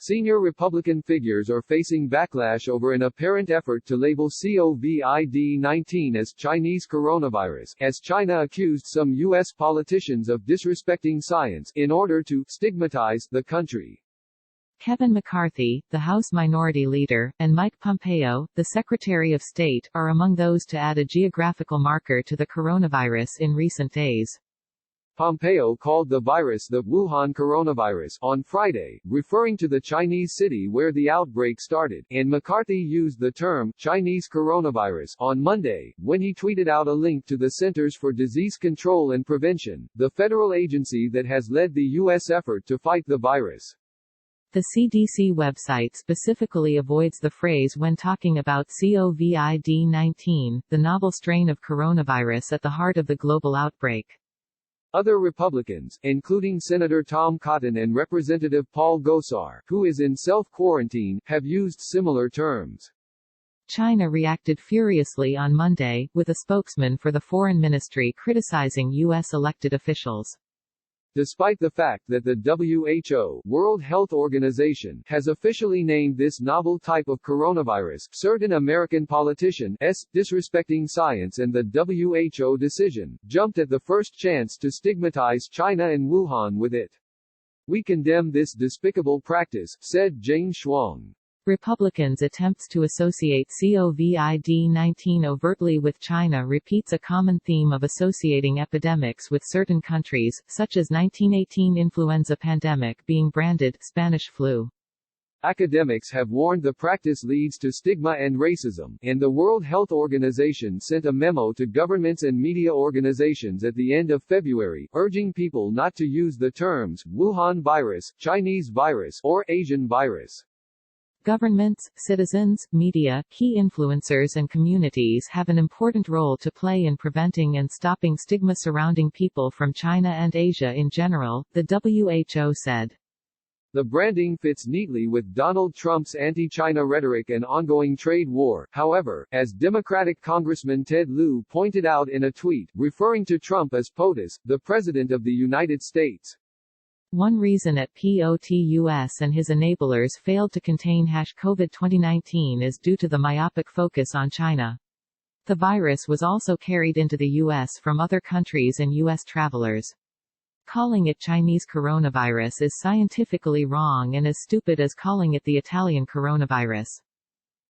Senior Republican figures are facing backlash over an apparent effort to label COVID-19 as Chinese coronavirus, as China accused some U.S. politicians of disrespecting science in order to stigmatize the country. Kevin McCarthy, the House Minority Leader, and Mike Pompeo, the Secretary of State, are among those to add a geographical marker to the coronavirus in recent days. Pompeo called the virus the Wuhan coronavirus on Friday, referring to the Chinese city where the outbreak started, and McCarthy used the term Chinese coronavirus on Monday, when he tweeted out a link to the Centers for Disease Control and Prevention, the federal agency that has led the U.S. effort to fight the virus. The CDC website specifically avoids the phrase when talking about COVID-19, the novel strain of coronavirus at the heart of the global outbreak. Other Republicans, including Senator Tom Cotton and Representative Paul Gosar, who is in self-quarantine, have used similar terms. China reacted furiously on Monday, with a spokesman for the foreign ministry criticizing U.S. elected officials. Despite the fact that the WHO, World Health Organization, has officially named this novel type of coronavirus, certain American politicians, disrespecting science and the WHO decision, jumped at the first chance to stigmatize China and Wuhan with it. "We condemn this despicable practice," said Jane Shuang. Republicans' attempts to associate COVID-19 overtly with China repeats a common theme of associating epidemics with certain countries, such as 1918 influenza pandemic being branded Spanish flu. Academics have warned the practice leads to stigma and racism, and the World Health Organization sent a memo to governments and media organizations at the end of February, urging people not to use the terms Wuhan virus, Chinese virus, or Asian virus. Governments, citizens, media, key influencers and communities have an important role to play in preventing and stopping stigma surrounding people from China and Asia in general, the WHO said. The branding fits neatly with Donald Trump's anti-China rhetoric and ongoing trade war, however, as Democratic Congressman Ted Lieu pointed out in a tweet, referring to Trump as POTUS, the President of the United States. One reason that POTUS and his enablers failed to contain COVID-2019 is due to the myopic focus on China. The virus was also carried into the U.S. from other countries and U.S. travelers. Calling it Chinese coronavirus is scientifically wrong and as stupid as calling it the Italian coronavirus.